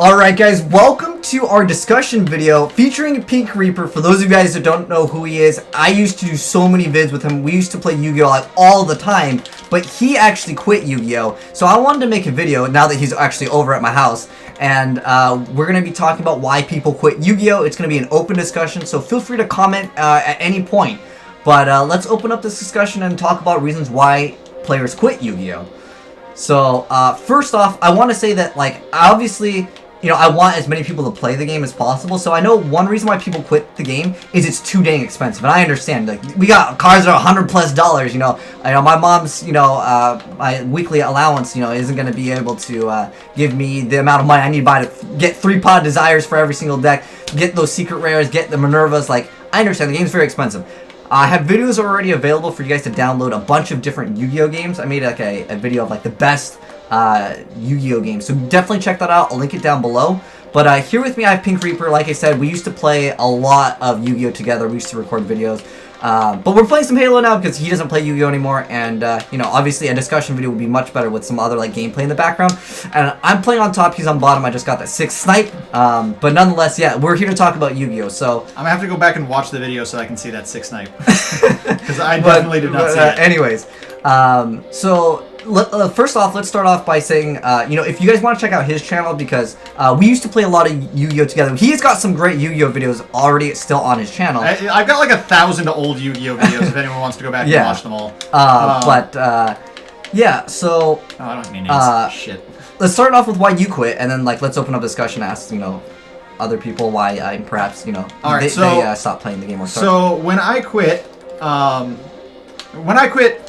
Alright guys, welcome to our discussion video featuring PinkReapers. For those of you guys that don't know who he is, I used to do so many vids with him. We used to play Yu-Gi-Oh! Like all the time, but he actually quit Yu-Gi-Oh! So I wanted to make a video now that he's actually over at my house, and we're going to be talking about why people quit Yu-Gi-Oh! It's going to be an open discussion, so feel free to comment at any point. But let's open up this discussion and talk about reasons why players quit Yu-Gi-Oh! So, first off, I want to say that, like, obviously, you know, I want as many people to play the game as possible, so I know one reason why people quit the game is it's too dang expensive, and I understand, like, we got cards that are $100+, you know, my mom's, you know, my weekly allowance, you know, isn't going to be able to, give me the amount of money I need to buy to get 3 Pod Desires for every single deck, get those secret rares, get the Minervas, like, I understand, the game's very expensive. I have videos already available for you guys to download a bunch of different Yu-Gi-Oh! Games. I made like a video of like the best Yu-Gi-Oh! Games, so definitely check that out. I'll link it down below. But here with me I have PinkReapers. Like I said, we used to play a lot of Yu-Gi-Oh! Together. We used to record videos. But we're playing some Halo now because he doesn't play Yu-Gi-Oh! Anymore, and you know, obviously a discussion video would be much better with some other like gameplay in the background. And I'm playing on top, he's on bottom. I just got that 6th snipe, but nonetheless, yeah, we're here to talk about Yu-Gi-Oh! So I'm gonna have to go back and watch the video so I can see that 6th snipe, because I definitely did not see it. Anyways, so first off, let's start off by saying, you know, if you guys want to check out his channel, because we used to play a lot of Yu-Gi-Oh! Together. He's got some great Yu-Gi-Oh! Videos already still on his channel. I've got like 1,000 old Yu-Gi-Oh! Videos if anyone wants to go back and watch them all. Yeah, so... Oh, I don't have any names. Shit. Let's start off with why you quit, and then, like, let's open up discussion, ask, you know, other people why perhaps, you know, they stopped playing the game or start. So, when I quit,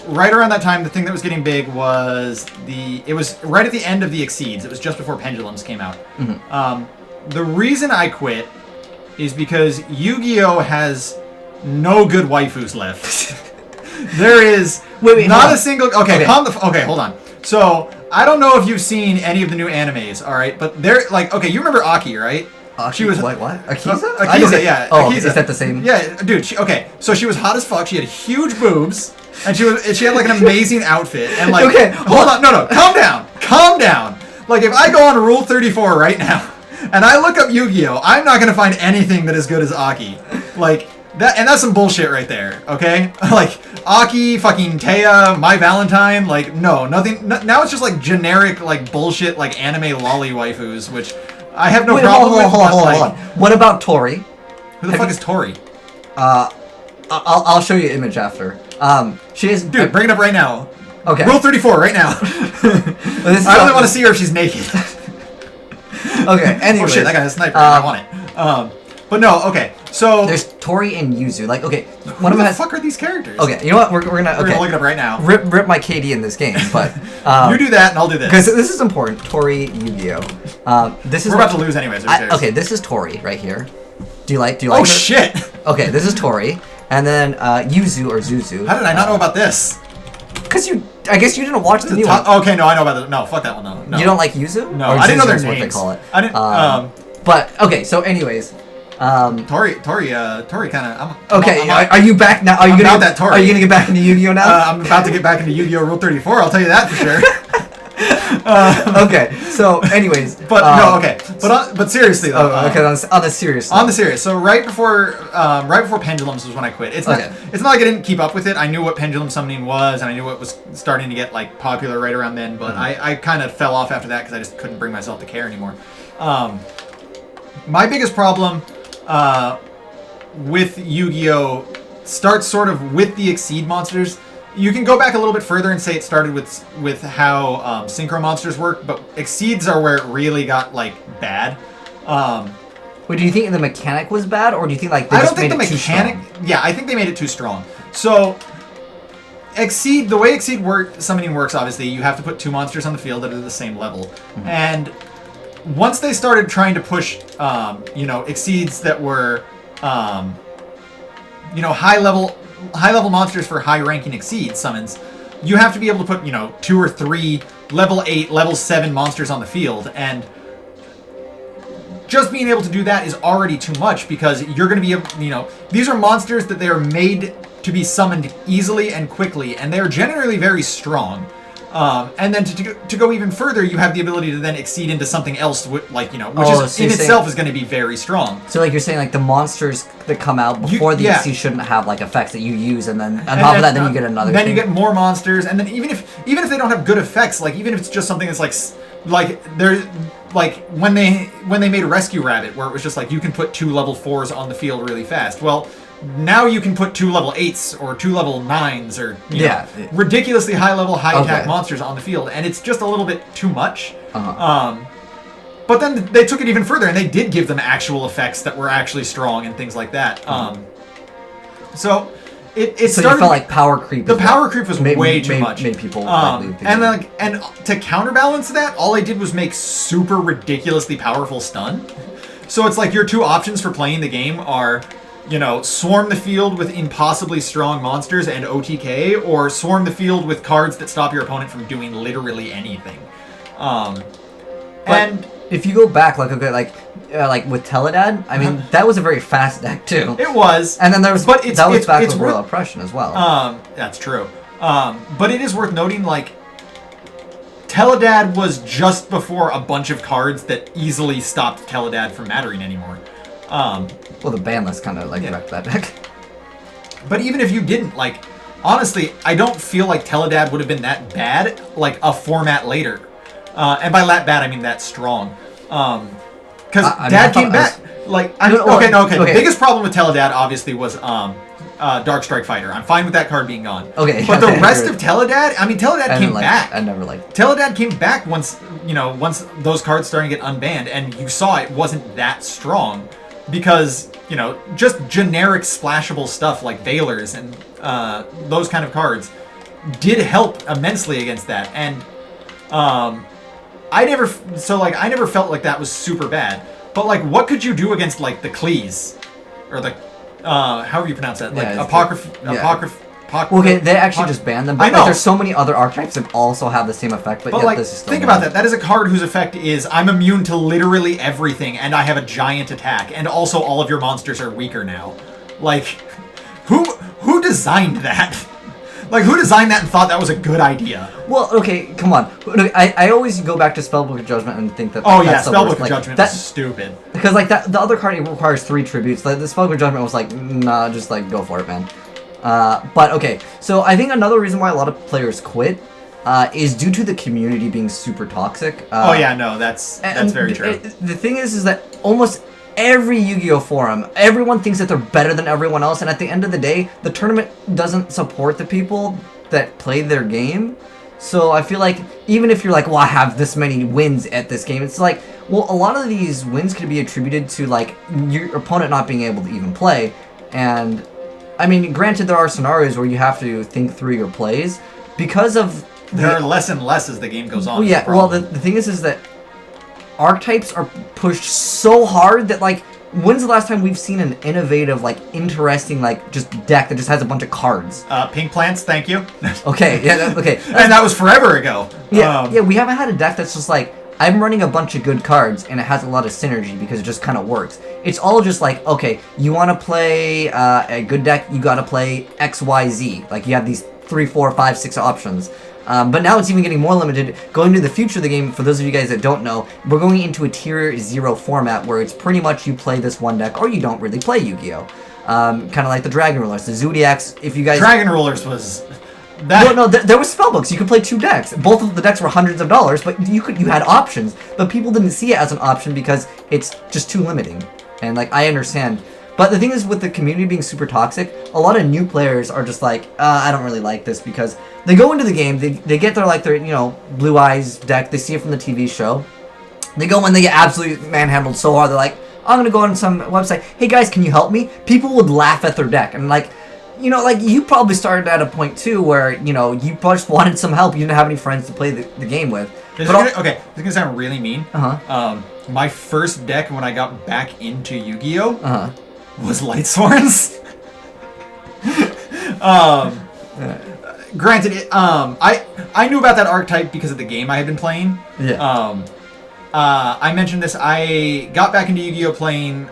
right around that time, the thing that was getting big was it was right at the end of the Exceeds. It was just before Pendulums came out. Mm-hmm. The reason I quit is because Yu-Gi-Oh! Has no good waifus left. There is not a single... Okay, hold on. So, I don't know if you've seen any of the new animes, alright? But they're, like, okay, you remember Aki, right? She was... What? Akiza? Akiza, yeah. Oh, Akiza. Is that the same? Yeah, dude, okay. So she was hot as fuck, she had huge boobs, and she had, like, an amazing outfit, and, like... Okay, hold on, no, calm down! Like, if I go on Rule 34 right now, and I look up Yu-Gi-Oh!, I'm not gonna find anything that is good as Aki. Like... that's some bullshit right there, okay? Like, Aki, fucking Taya, My Valentine, like, no, nothing. Now it's just, like, generic, like, bullshit, like, anime lolly waifus, which I have no problem with. Hold on. What about Tori? Who the fuck is Tori? I'll show you an image after. She is... Dude, bring it up right now. Okay. Rule 34, right now. I only want to see her if she's naked. Okay, anyway. Oh shit, that guy has a sniper, I want it. But no, okay, so... There's Tori and Yuzu, like, okay, one of them has... What the fuck are these characters? Okay, you know what, we're gonna look it up right now. Rip my KD in this game, but... you do that, and I'll do this. Because this is important, Tori, Yu-Gi-Oh! We're about to lose anyways, okay, this is Tori, right here. Do you like Oh, her? shit! Okay, this is Tori, and then, Yuzu, or Zuzu. How did I not know about this? Because I guess you didn't watch the new one. Okay, no, I know about this. No, fuck that one, no. You don't like Yuzu? No, I didn't know their names. What they call it. I didn't, But, okay, so anyways... Tori kind of. Okay, are you back now? Are you gonna get back into Yu-Gi-Oh now? I'm about to get back into Yu-Gi-Oh! Rule 34. I'll tell you that for sure. Okay, so anyways, but seriously though. Okay, on the serious. So right before Pendulums was when I quit. It's not like I didn't keep up with it. I knew what pendulum summoning was, and I knew what was starting to get like popular right around then. But I kind of fell off after that because I just couldn't bring myself to care anymore. My biggest problem with Yu-Gi-Oh! Starts sort of with the Exceed monsters. You can go back a little bit further and say it started with how Synchro monsters work, but Exceeds are where it really got, like, bad. Wait, do you think the mechanic was bad, or do you think, like, they just made it too strong? Yeah, I think they made it too strong. So, the way Exceed summoning works, obviously, you have to put 2 monsters on the field that are the same level. Mm-hmm. And... once they started trying to push, you know, Exceeds that were, you know, high level monsters for high ranking Exceed summons, you have to be able to put, you know, 2 or 3 level 8, level 7 monsters on the field, and just being able to do that is already too much because you're going to be able, you know, these are monsters that they are made to be summoned easily and quickly, and they are generally very strong. And then to go even further, you have the ability to then exceed into something else, like, you know, which Oh, is so in you're itself saying- is going to be very strong. So like you're saying like the monsters that come out before the yeah. EC shouldn't have like effects that you use, and then on top of that then you get another Then thing. you get more monsters, and then even if they don't have good effects, like even if it's just something that's like they're like when they made Rescue Rabbit, where it was just like you can put 2 level 4s on the field really fast. Well, now you can put 2 level 8s or 2 level 9s or you know, ridiculously high level, high attack monsters on the field, and it's just a little bit too much. But then they took it even further, and they did give them actual effects that were actually strong and things like that. So it so started. You felt like power creep. The power creep was way too much. Made people and to counterbalance that, all I did was make super ridiculously powerful stun. So it's like your 2 options for playing the game are, you know, swarm the field with impossibly strong monsters and OTK, or swarm the field with cards that stop your opponent from doing literally anything. And if you go back, like like with Teledad, I mean that was a very fast deck too. It was, and then there was, but that was back with Royal Oppression as well. That's true. But it is worth noting, like, Teledad was just before a bunch of cards that easily stopped Teledad from mattering anymore. Well, the ban list kind of like wrecked that deck. But even if you didn't, like, honestly, I don't feel like Teledad would have been that bad, like, a format later. And by that bad, I mean that strong. Because Dad came back. Okay. The biggest problem with Teledad, obviously, was Dark Strike Fighter. I'm fine with that card being gone. Okay. But the rest of Teledad, I mean, Teledad came back. I never liked Teledad came back once those cards started to get unbanned, and you saw it wasn't that strong. Because, you know, just generic splashable stuff like Veilers and those kind of cards did help immensely against that. And I never felt like that was super bad. But, like, what could you do against, like, the Cleese? Or the, however you pronounce that. Like, Okay, they actually just banned them. But I know. Like, there's so many other archetypes that also have the same effect, but yet like, this is still think banned. about that. That is a card whose effect is, I'm immune to literally everything, and I have a giant attack, and also all of your monsters are weaker now. Like, who designed that? Like, who designed that and thought that was a good idea? Well, okay, come on. I always go back to Spellbook of Judgment and think that. Oh, that's yeah, Spellbook of Judgment is stupid. Because, like, the other card requires 3 tributes. Like, the Spellbook of Judgment was like, nah, just, like, go for it, man. But, okay, so I think another reason why a lot of players quit is due to the community being super toxic. Oh, yeah, no, that's very true. The thing is that almost every Yu-Gi-Oh forum, everyone thinks that they're better than everyone else, and at the end of the day, the tournament doesn't support the people that play their game. So I feel like even if you're like, well, I have this many wins at this game, it's like, well, a lot of these wins could be attributed to like your opponent not being able to even play. And I mean, granted, there are scenarios where you have to think through your plays because of there are less and less as the game goes on. Well, yeah. Well, the thing is that archetypes are pushed so hard that, like, when's the last time we've seen an innovative, like, interesting, like, just deck that just has a bunch of cards? Pink Plants, thank you. Okay, yeah, okay. And that was forever ago. Yeah, yeah, we haven't had a deck that's just like, I'm running a bunch of good cards, and it has a lot of synergy because it just kind of works. It's all just like, okay, you want to play a good deck, you got to play X, Y, Z. Like, you have these 3, 4, 5, 6 options. But now it's even getting more limited. Going to the future of the game, for those of you guys that don't know, we're going into a tier 0 format where it's pretty much you play this one deck or you don't really play Yu-Gi-Oh! Kind of like the Dragon Rulers, the Zodiacs, if you guys... Dragon Rulers was... That... No, there was spellbooks. You could play 2 decks. Both of the decks were hundreds of dollars, but you had options. But people didn't see it as an option because it's just too limiting. And, like, I understand. But the thing is, with the community being super toxic, a lot of new players are just like, I don't really like this, because they go into the game, they get their, you know, Blue Eyes deck, they see it from the TV show. They go in, they get absolutely manhandled so hard, they're like, I'm gonna go on some website, hey guys, can you help me? People would laugh at their deck, and like, you know, like, you probably started at a point too where, you know, you just wanted some help, you didn't have any friends to play the game with. Okay, this is gonna sound really mean. My first deck when I got back into Yu-Gi-Oh! Was Lightsworns. Granted, I knew about that archetype because of the game I had been playing. Yeah. I mentioned this. I got back into Yu-Gi-Oh! Playing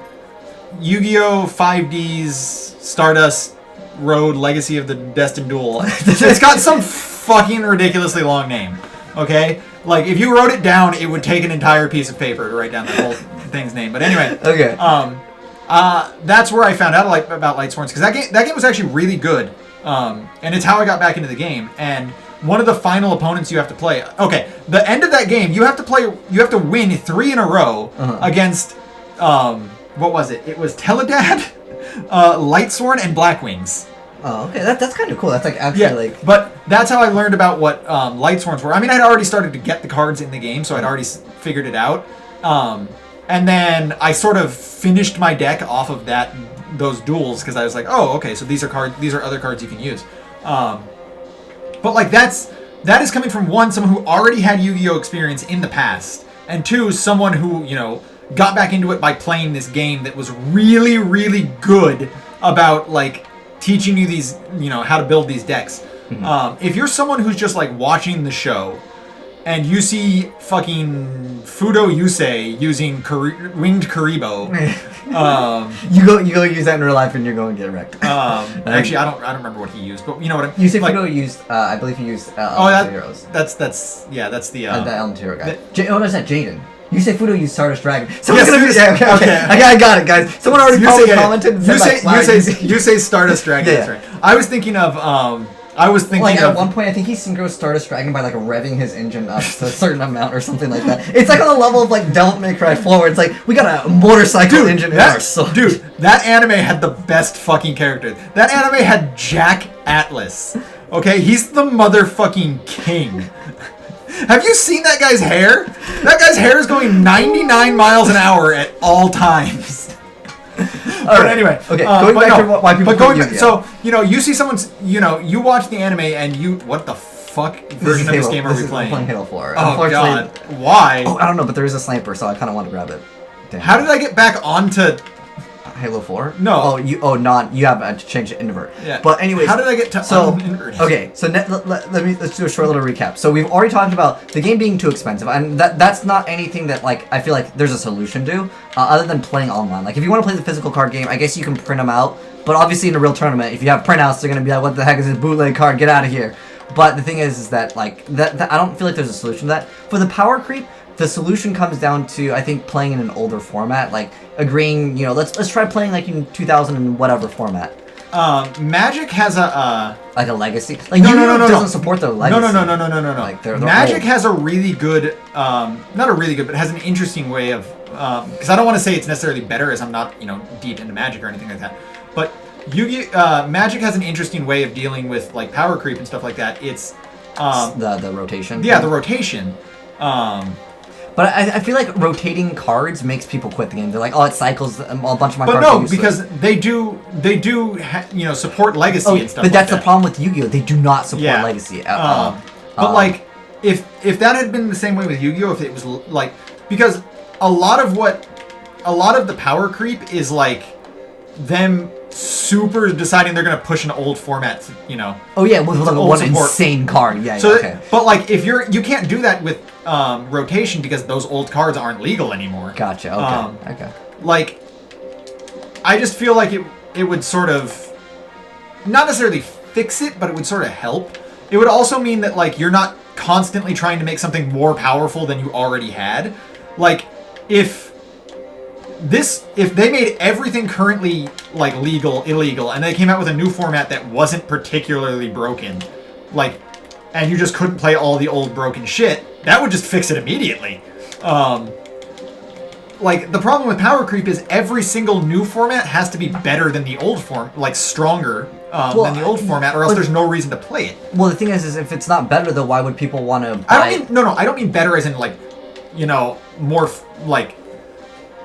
Yu-Gi-Oh! 5D's Stardust Road Legacy of the Destined Duel. It's got some fucking ridiculously long name. Okay? Like, if you wrote it down, it would take an entire piece of paper to write down that whole thing's name. But anyway. Okay. That's where I found out about Lightsworns, because that game was actually really good. And it's how I got back into the game. And one of the final opponents you have to play. Okay, the end of that game, you have to win 3 in a row against what was it? It was Teledad, Lightsworn, and Blackwings. Oh, okay. That's kind of cool. That's like actually like. But that's how I learned about what Lightsworns were. I mean, I'd already started to get the cards in the game, so I'd already figured it out. And then I sort of finished my deck off of those duels, because I was like, oh, okay, so these are other cards you can use. But like that is coming from one, someone who already had Yu-Gi-Oh experience in the past, and two, someone who, you know, got back into it by playing this game that was really, really good about like teaching you these, you know, how to build these decks. If you're someone who's just like watching the show and you see fucking Fudo Yusei using Winged Karibo, you go use that in real life and you're going to get wrecked. Actually, I don't remember what he used, but you know what I mean. You say like, Fudo used, I believe he used Heroes. That's the the Element Hero guy. What is that, Jaden? You say Fudo used Stardust Dragon. Okay. I got it, guys. Someone already probably commented. And You say Stardust Dragon. That's right. I was thinking of at one point, I think he synchros Stardust Dragon by like revving his engine up to a certain amount or something like that. It's like on the level of like Devil May Cry 4, where it's like we got a motorcycle engine in our soul. Dude, that anime had the best fucking characters. That anime had Jack Atlas. Okay, he's the motherfucking king. Have you seen that guy's hair? That guy's hair is going 99 miles an hour at all times. But anyway, okay. Going back to why people play Yu-Gi-Oh. So you know, you see someone's, you know, you watch the anime and you, what the fuck version of this game are we playing? I'm playing Halo 4. Oh god, why? Oh, I don't know, but there is a sniper, so I kind of want to grab it. Damn. How did I get back onto Halo 4? No. You have to change it invert. Yeah. But anyways, how did I get to invert? Okay, so let's do a short little recap. So we've already talked about the game being too expensive, and that's not anything that like I feel like there's a solution to, other than playing online. Like if you want to play the physical card game, I guess you can print them out. But obviously in a real tournament, if you have printouts, they're gonna be like, "What the heck is this bootleg card? Get out of here!" But the thing is that like that I don't feel like there's a solution to that. For the power creep, the solution comes down to, I think, playing in an older format, like agreeing, you know, let's try playing like in 2000 and whatever format. Magic has a like a legacy. Like no, doesn't support their legacy. No. Like they're Magic old. has a really good, not a really good, but has an interesting way of, because I don't want to say it's necessarily better, as I'm not, you know, deep into Magic or anything like that, but Magic has an interesting way of dealing with like power creep and stuff like that. It's the rotation. Yeah, the rotation. But I feel like rotating cards makes people quit the game. They're like, oh, it cycles a bunch of my cards. But no, because they do you know, support legacy and stuff. But that's the problem with Yu-Gi-Oh. They do not support legacy at all. But like, if that had been the same way with Yu-Gi-Oh, if it was like, because a lot of the power creep is like them super deciding they're gonna push an old format, you know. Oh yeah, with like one insane card. Yeah. So okay. But like, if you can't do that with rotation because those old cards aren't legal anymore. Gotcha. Okay. Okay. Like, I just feel like it would sort of not necessarily fix it, but it would sort of help. It would also mean that like you're not constantly trying to make something more powerful than you already had. Like, if they made everything currently like legal, illegal, and they came out with a new format that wasn't particularly broken, like, and you just couldn't play all the old broken shit, that would just fix it immediately. Like, the problem with power creep is every single new format has to be better than the old form, like stronger than the old format, or else there's no reason to play it. Well, the thing is if it's not better, though, why would people want to buy I don't mean better as in like, you know, more like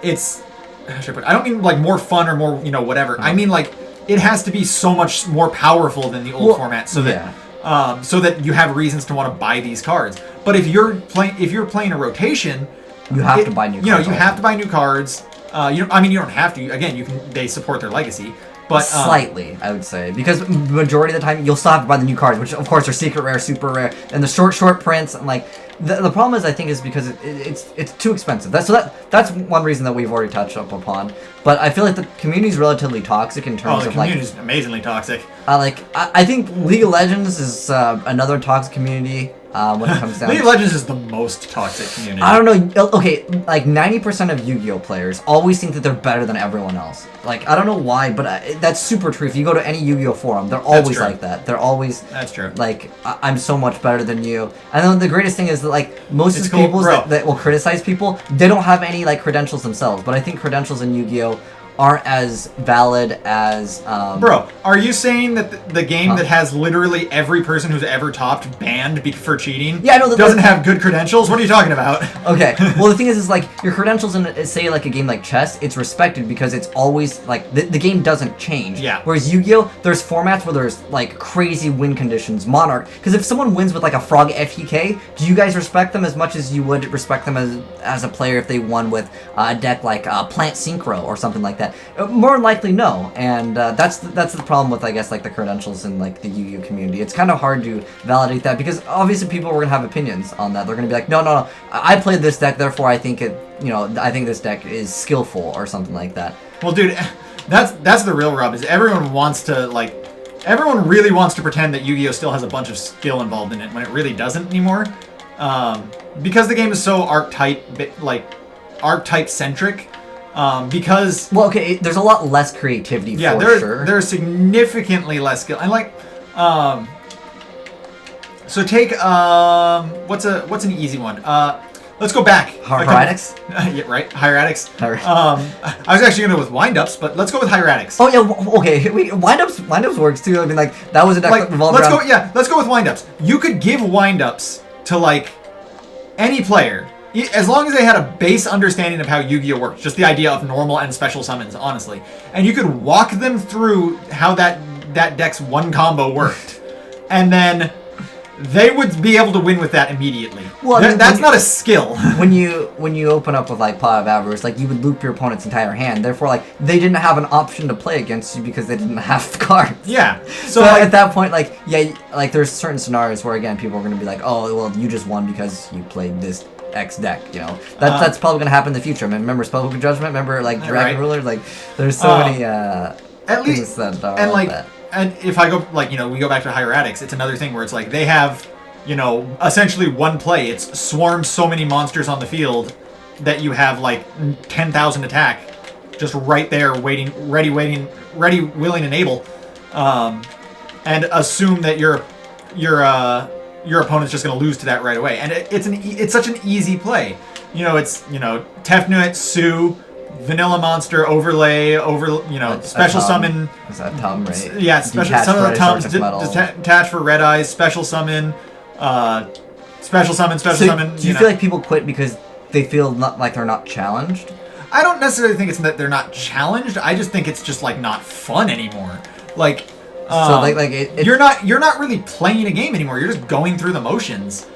it's. I don't mean like more fun or more, you know, whatever. I mean like it has to be so much more powerful than the old format, so that you have reasons to want to buy these cards. But if you're playing a rotation, you have to buy new cards. You know, you have to buy new cards. You don't have to. Again, they support their legacy. But slightly, I would say, because the majority of the time you'll still have to buy the new cards, which of course are secret rare, super rare, and the short prints, and like the problem is, I think, is because it's too expensive. That's one reason that we've already touched up upon. But I feel like the community is relatively toxic in terms the of like. community is amazingly toxic. I think League of Legends is another toxic community. When it comes down League of Legends is the most toxic community. I don't know. Okay, like 90% of Yu-Gi-Oh players always think that they're better than everyone else. Like, I don't know why, but that's super true. If you go to any Yu-Gi-Oh forum, they're always like that. They're always... That's true. Like, I'm so much better than you. And then the greatest thing is that, like, most of the people that will criticize people, they don't have any, like, credentials themselves. But I think credentials in Yu-Gi-Oh aren't as valid as... Bro, are you saying that the game that has literally every person who's ever topped banned for cheating doesn't have good credentials? What are you talking about? Okay, well the thing is like, your credentials in, say, like a game like chess, it's respected because it's always, like, the game doesn't change. Yeah. Whereas Yu-Gi-Oh, there's formats where there's, like, crazy win conditions. Monarch, because if someone wins with, like, a frog FEK, do you guys respect them as much as you would respect them as a player if they won with a deck like Plant Synchro or something like that? More likely, no. And that's the problem with, I guess, like the credentials in like the Yu-Gi-Oh community. It's kind of hard to validate that because obviously people are gonna have opinions on that. They're gonna be like, no, I played this deck, therefore I think I think this deck is skillful or something like that. Well, dude, that's the real rub. Is everyone really wants to pretend that Yu-Gi-Oh still has a bunch of skill involved in it when it really doesn't anymore, because the game is so archetype centric. Because there's a lot less creativity. Sure. There's significantly less skill, and like, so take what's an easy one? Let's go back. Hieratics? Yeah, right. Hieratics. I was actually gonna go with windups, but let's go with hieratics. Oh yeah, okay. Windups works too. I mean, like that was a deck that revolved around. Let's go with windups. You could give windups to like any player. As long as they had a base understanding of how Yu-Gi-Oh works, just the idea of normal and special summons, honestly. And you could walk them through how that deck's one combo worked. And then they would be able to win with that immediately. Well, that's not a skill. When you open up with like Pot of Avarice, like you would loop your opponent's entire hand. Therefore, like they didn't have an option to play against you because they didn't have cards. Yeah. So like, at that point, like like there's certain scenarios where again people are going to be like, oh well, you just won because you played this X deck, that's probably gonna happen in the future. I mean, remember Spellbook of Judgment? Remember like Dragon Ruler? Like there's so many at least that are and like that. And if I go we go back to hieratics, it's another thing where it's like they have essentially one play. It's swarm so many monsters on the field that you have like 10,000 attack just right there waiting, ready, willing, and able, and assume that your opponent's just going to lose to that right away. And it's such an easy play. It's, Tefnut, Sue, Vanilla Monster, overlay, special summon. Is that Tom, right? Yeah, special summon the Toms, detach for Red Eyes, special summon, special summon. Do you feel like people quit because they feel like they're not challenged? I don't necessarily think it's that they're not challenged. I just think it's just like not fun anymore. Like, so you're not really playing a game anymore. You're just going through the motions.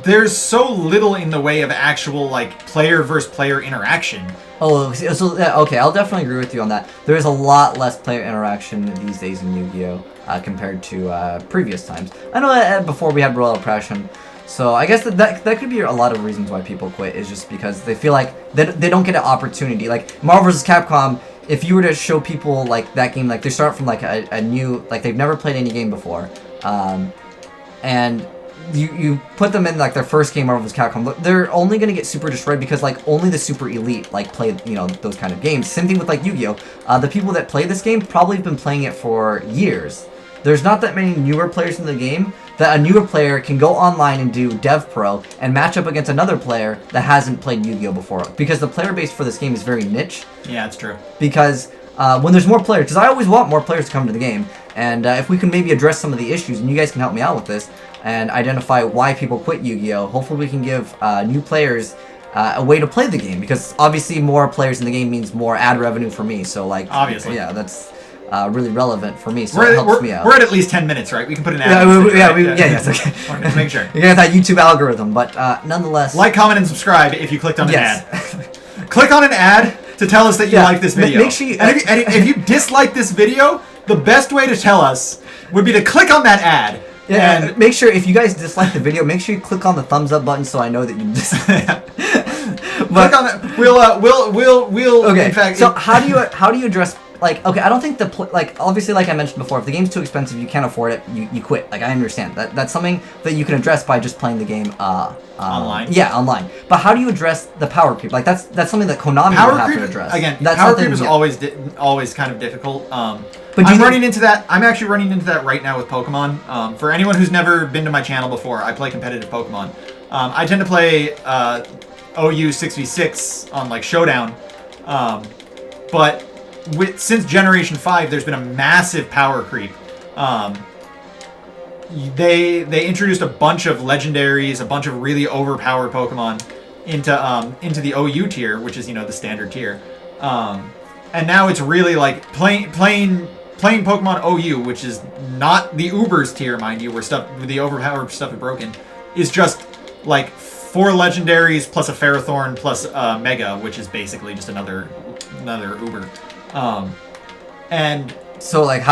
There's so little in the way of actual like player versus player interaction. Oh, so okay, I'll definitely agree with you on that. There is a lot less player interaction these days in Yu-Gi-Oh compared to previous times. I know that before we had Royal Oppression. So I guess that could be a lot of reasons why people quit, is just because they feel like they don't get an opportunity. Like Marvel vs. Capcom, if you were to show people like that game, like they start from like a new, like they've never played any game before, and you put them in like their first game, Marvel vs. Capcom, they're only gonna get super destroyed because like only the super elite like play those kind of games. Same thing with like Yu-Gi-Oh. The people that play this game probably have been playing it for years. There's not that many newer players in the game that a newer player can go online and do DevPro and match up against another player that hasn't played Yu-Gi-Oh before. Because the player base for this game is very niche. Yeah, it's true. Because when there's more players, because I always want more players to come to the game, and if we can maybe address some of the issues, and you guys can help me out with this, and identify why people quit Yu-Gi-Oh, hopefully we can give new players a way to play the game, because obviously more players in the game means more ad revenue for me, so like, obviously. Yeah, that's really relevant for me, so it helps me out. We're at least 10 minutes, right? We can put an ad. Yes, okay. Just make sure. You're gonna have that YouTube algorithm, but nonetheless. Like, comment, and subscribe if you clicked on an ad. Click on an ad to tell us that you like this video. Make sure you, and if you dislike this video, the best way to tell us would be to click on that ad. Yeah, and make sure if you guys dislike the video, make sure you click on the thumbs up button so I know that you dislike. But click on that. We'll. Okay. In fact, so how do you address? Like, okay, I don't think obviously, like I mentioned before, if the game's too expensive, you can't afford it, you quit. Like, I understand that's something that you can address by just playing the game online. Yeah, online. But how do you address the power creep? Like, that's something that Konami would have to address. Again, that's power creep is always kind of difficult. But I'm running into that. I'm actually running into that right now with Pokemon. For anyone who's never been to my channel before, I play competitive Pokemon. I tend to play OU 6v6 on like Showdown, but since Generation 5, there's been a massive power creep. They introduced a bunch of legendaries, a bunch of really overpowered Pokemon into the OU tier, which is the standard tier. And now it's really like playing Pokemon OU, which is not the Ubers tier, mind you, where the overpowered stuff is broken, is just like 4 legendaries plus a Ferrothorn plus a Mega, which is basically just another Uber. And so like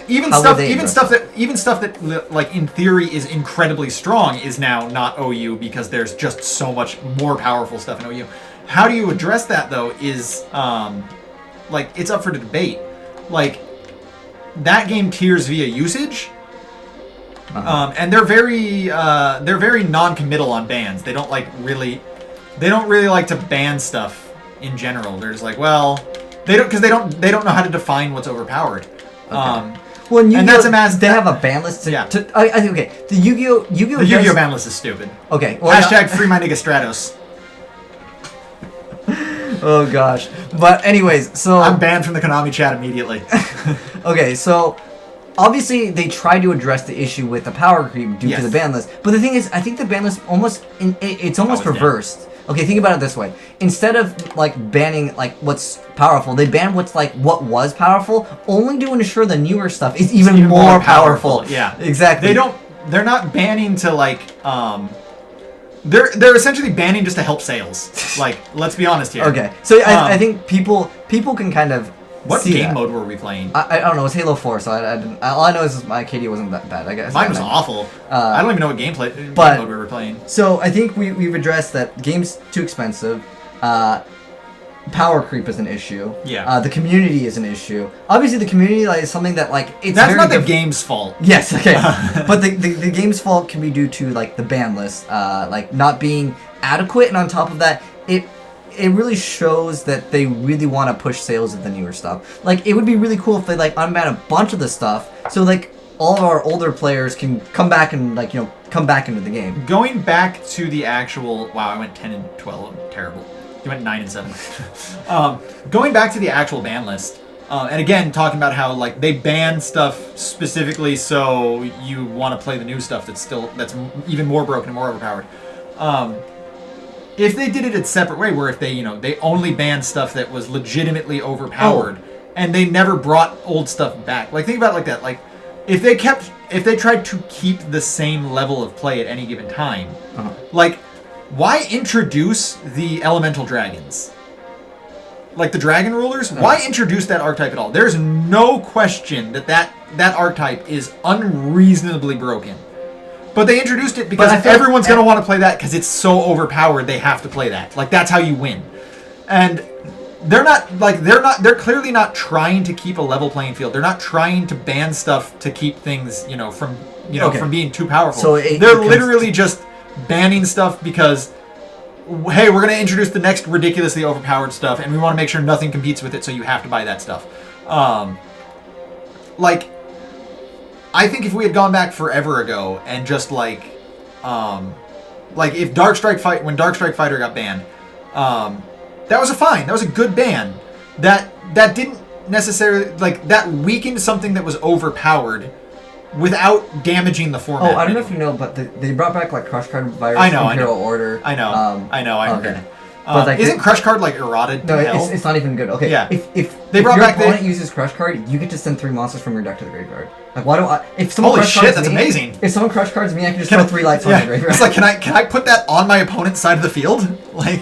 even stuff that like in theory is incredibly strong is now not OU because there's just so much more powerful stuff in OU. How do you address that though is like it's up for debate. Like that game tiers via usage. And they're very non-committal on bans. They don't really like to ban stuff in general. They're just like, well, they don't know how to define what's overpowered. Okay. Well, and they have a ban list. I think okay. The Yu-Gi-Oh ban list is stupid. Okay. Well, # free my nigga Stratos. Oh gosh. But anyways, so I'm banned from the Konami chat immediately. Okay, so obviously they tried to address the issue with the power creep due to the ban list. But the thing is, I think the ban list it's almost reversed. Okay, think about it this way. Instead of like banning like what's powerful, they ban what was powerful, only to ensure the newer stuff is even more powerful. Yeah. Exactly. They're not banning to like they're essentially banning just to help sales. Like, let's be honest here. Okay. So I think people can kind of what game mode were we playing? I don't know. It was Halo 4, so I didn't. All I know is my KD wasn't that bad. I guess mine was awful. I don't even know what game mode we were playing. So I think we've addressed that game's too expensive. Power creep is an issue. Yeah. The community is an issue. Obviously, the community is something that it's that's not the game's fault. Yes. Okay. But the game's fault can be due to like the ban list, like not being adequate, and on top of that, it really shows that they really want to push sales of the newer stuff. Like, it would be really cool if they like unban a bunch of the stuff, so like all of our older players can come back and come back into the game. Going back to the actual I went 10 and 12. I'm terrible. You went 9 and 7. Going back to the actual ban list, and again talking about how like they ban stuff specifically so you want to play the new stuff that's even more broken and more overpowered. If they did it a separate way, where if they only banned stuff that was legitimately overpowered, and they never brought old stuff back. Like, think about it like that. Like, if they tried to keep the same level of play at any given time, like, why introduce the elemental dragons? Like the dragon rulers? Why introduce that archetype at all? There's no question that archetype is unreasonably broken. But they introduced it because everyone's going to want to play that because it's so overpowered they have to play that. Like, that's how you win. And they're clearly not trying to keep a level playing field. They're not trying to ban stuff to keep things, from being too powerful. So they're literally just banning stuff because, hey, we're going to introduce the next ridiculously overpowered stuff and we want to make sure nothing competes with it, so you have to buy that stuff. I think if we had gone back forever ago and just like if when Dark Strike Fighter got banned, that was a good ban. That didn't necessarily that weakened something that was overpowered without damaging the format. Oh, I don't know if you know, but they brought back like Crush Card Virus from Hero Order. I know. Okay. But isn't Crush Card errata? No, it's not even good. Okay. Yeah. If your opponent uses Crush Card, you get to send 3 monsters from your deck to the graveyard. Like, why do I? If someone Holy shit, that's amazing. If someone Crush Cards me, I can just throw 3 lights on the graveyard. It's like, can I put that on my opponent's side of the field? Like,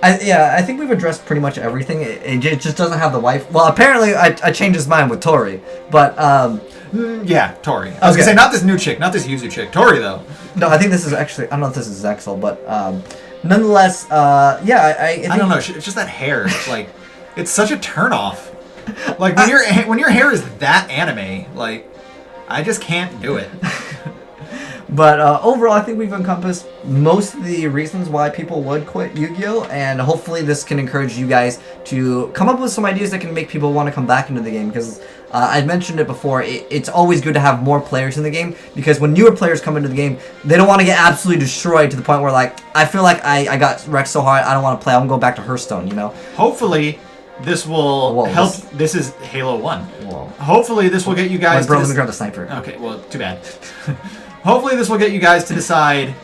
I think we've addressed pretty much everything. It just doesn't have the wife. Well, apparently I changed his mind with Tori, but Yeah, Tori. I was gonna say not this new chick, not this Yuzu chick. Tori though. No, I think this is actually. I don't know if this is Zexel, but nonetheless, yeah. I don't know. It's just that hair. It's like, it's such a turnoff. Like when your hair is that anime, like I just can't do it. But overall, I think we've encompassed most of the reasons why people would quit Yu-Gi-Oh! And hopefully this can encourage you guys to come up with some ideas that can make people want to come back into the game. Because I mentioned it before, it's always good to have more players in the game. Because when newer players come into the game, they don't want to get absolutely destroyed to the point where, like, I feel like I got wrecked so hard, I don't want to play, I'm going to go back to Hearthstone, you know? Hopefully this will help. This is Halo 1. Whoa. Hopefully this will get you guys let me grab the sniper. Okay, well, too bad. Hopefully this will get you guys to decide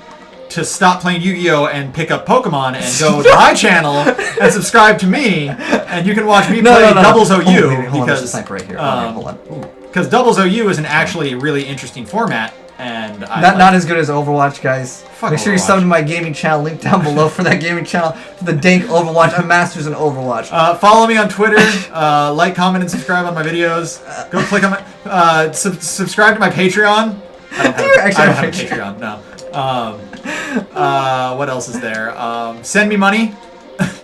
to stop playing Yu-Gi-Oh! And pick up Pokemon and go to my channel and subscribe to me, and you can watch me play Doubles OU. Because the sniper right here. Hold on. Because Doubles OU is an actually really interesting format, and not as good as Overwatch, guys. Make sure you Overwatch. sub to my gaming channel, link down below for that gaming channel for the dank Overwatch. I'm masters in Overwatch. Follow me on Twitter. Like, comment, and subscribe on my videos. Go click on my subscribe to my Patreon. I don't have a Patreon. No. What else is there? Send me money.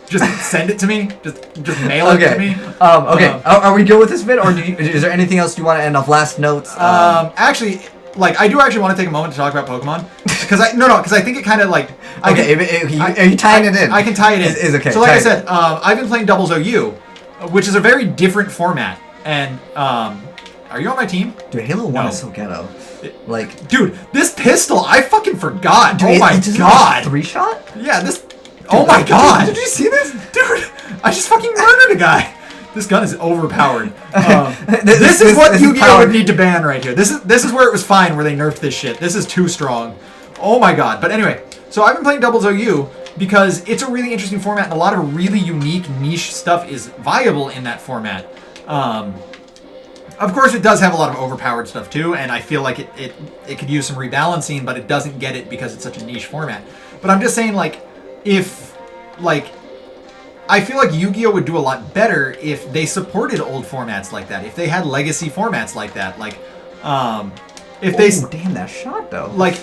Just send it to me. Just mail it to me. Are we good with this vid, or is there anything else you want to end off? Last notes. Actually, like I do actually want to take a moment to talk about Pokemon because I think it kind of like. Are you tying it in? I can tie it in. Is okay. So like I said, I've been playing Doubles OU, which is a very different format. And are you on my team? Dude, Halo 1 is so ghetto. Like, dude, this pistol, I fucking forgot. Dude, oh my god. 3-shot? Yeah, this. Dude, oh my god. Did you see this? Dude, I just fucking murdered a guy. This gun is overpowered. This is what Yu-Gi-Oh! Would need to ban right here. This is where it was fine, where they nerfed this shit. This is too strong. Oh my god. But anyway, so I've been playing Doubles OU because it's a really interesting format and a lot of really unique niche stuff is viable in that format. Of course, it does have a lot of overpowered stuff too, and I feel like it could use some rebalancing, but it doesn't get it because it's such a niche format. But I'm just saying, like, I feel like Yu-Gi-Oh! Would do a lot better if they supported old formats like that. If they had legacy formats like that, like, if they damn that shot though. Like,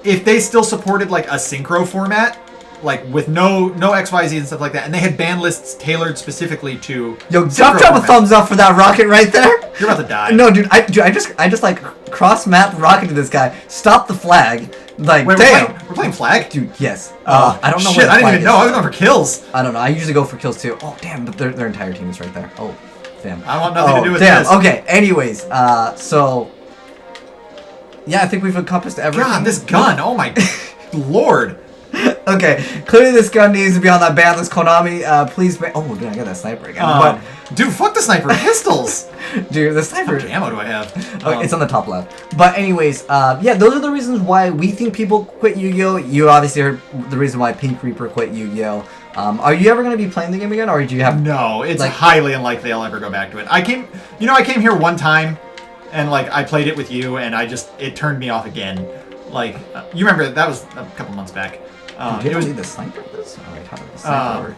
if they still supported like a synchro format, like with no XYZ and stuff like that, and they had ban lists tailored specifically to. Yo, drop a thumbs up for that rocket right there. You're about to die. No, dude, I just like cross map rocketed this guy. Stop the flag. Like, wait, damn. We're playing flag, dude. Yes. I don't know. Shit, I didn't even know. I was going for kills. I don't know. I usually go for kills too. Oh damn, but their entire team is right there. Oh, damn. I want nothing to do with this. Okay. Anyways, so yeah, I think we've encompassed everything. God, this gun. Oh my lord. Okay, clearly this gun needs to be on that ban list. Konami, please ban. Oh, dude, I got that sniper again. But dude, fuck the sniper pistols. Dude, the sniper. How much ammo do I have? Okay, it's on the top left. But anyways, yeah, those are the reasons why we think people quit Yu-Gi-Oh! You obviously heard the reason why PinkReaper quit Yu-Gi-Oh! Are you ever going to be playing the game again, or do you have? No, it's like, highly unlikely I'll ever go back to it. I came here one time, and like I played it with you, and it turned me off again. Like you remember that was a couple months back. Did you ever need the sniper for this? Oh, wait, how did the sniper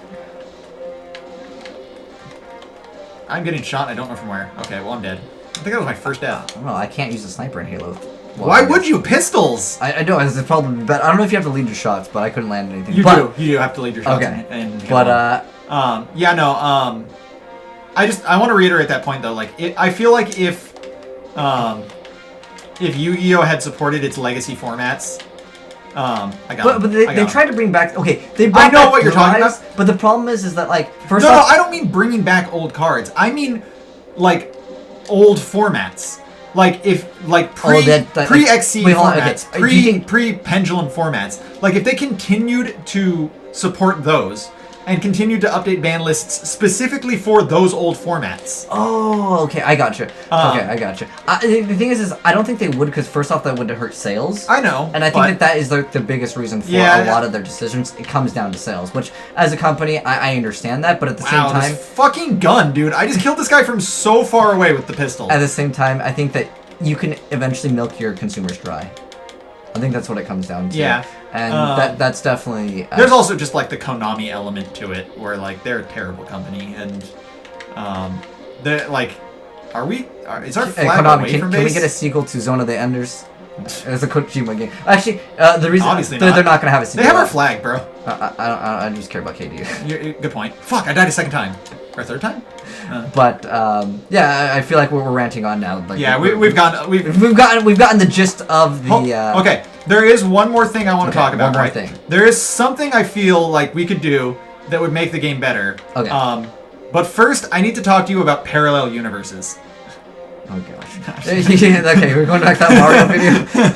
I'm getting shot and I don't know from where. Okay, well I'm dead. I think that was my first death. I don't know, I can't use the sniper in Halo. Well, why would you? Pistols! I know, it's probably better. I don't know if you have to lead your shots, but I couldn't land anything. You do have to lead your shots. Okay. Yeah, no, I want to reiterate that point though. Like, I feel like if Yu-Gi-Oh! Had supported its legacy formats, But they tried to bring back. Okay, they. I know what you're talking about. But the problem is that like first. No, I don't mean bringing back old cards. I mean, like, old formats. Like if pre-XC formats, pre-pendulum formats. Like if they continued to support those and continued to update ban lists specifically for those old formats. Oh, okay, I gotcha. I gotcha. The thing is I don't think they would, because first off, that would hurt sales. I know. And I think that is the biggest reason for a lot of their decisions. It comes down to sales, which as a company, I understand that, but at the same time... this fucking gun, dude. I just killed this guy from so far away with the pistol. At the same time, I think that you can eventually milk your consumers dry. I think that's what it comes down to. Yeah. And that's definitely... there's also just, like, the Konami element to it, where, like, they're a terrible company, and, they're, like... Are we? Is our Hey, flag Konami, away from base? can we get a sequel to Zone of the Enders? It's a Kojima game. Actually, the reason Obviously they're not gonna have a sequel. They have our flag, bro. I just care about KD. Good point. Fuck, I died a second time. Or a third time? But yeah, I feel like we're ranting on now. Like, yeah, we've gotten the gist of the. Okay, there is one more thing I want to talk about. One more thing. There is something I feel like we could do that would make the game better. Okay. But first, I need to talk to you about parallel universes. Oh gosh. Okay, we're going back to that Mario video. I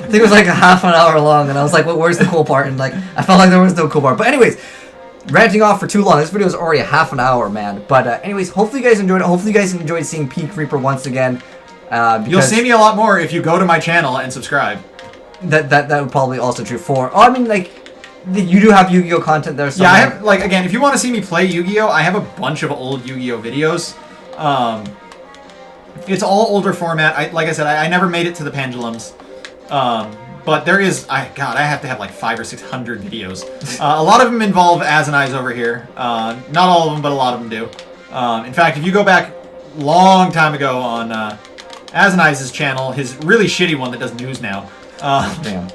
think it was like a half an hour long, and I was like, well, where's the cool part? And like, I felt like there was no cool part. But anyways, ranting off for too long. This video is already a half an hour, man. But anyways, hopefully you guys enjoyed it. Hopefully you guys enjoyed seeing PinkReaper once again. You'll see me a lot more if you go to my channel and subscribe. That would probably also true for. Oh, I mean, like, you do have Yu-Gi-Oh content there. Yeah, I have, like, again, if you want to see me play Yu-Gi-Oh, I have a bunch of old Yu-Gi-Oh videos. It's all older format. Like I said, I never made it to the pendulums. But there is, I have to have like 500 or 600 videos. A lot of them involve Azneyes over here. Not all of them, but a lot of them do. In fact, if you go back long time ago on Azneyes' channel, his really shitty one that does news now. Damn.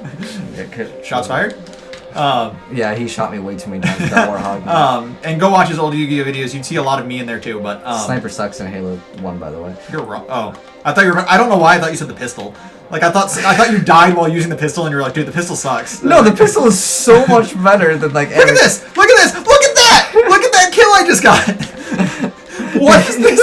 Shots fired? Yeah, he shot me way too many times with that Warhog. And go watch his old Yu-Gi-Oh videos. You'd see a lot of me in there too. But Sniper sucks in Halo 1, by the way. You're wrong. Oh, I thought you were. I don't know why I thought you said the pistol. Like I thought you died while using the pistol, and you were like, dude, the pistol sucks. No, the pistol is so much better than like. Look at this! Look at this! Look at that! Look at that kill I just got! What is this?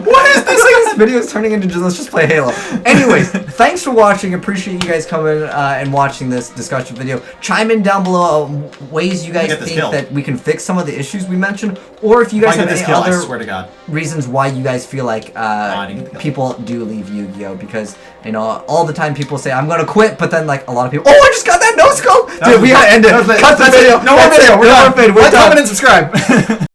What is this? This video is turning into just let's just play Halo. Anyways, thanks for watching. Appreciate you guys coming and watching this discussion video. Chime in down below ways you guys think that we can fix some of the issues we mentioned, or if you guys have any other I swear to God. reasons why you guys feel like people do leave Yu-Gi-Oh, because you know all the time people say I'm gonna quit, but then like a lot of people, oh, I just got that no scope. Dude, we gotta end it. Cut the video. No more video. We're done. Comment and subscribe.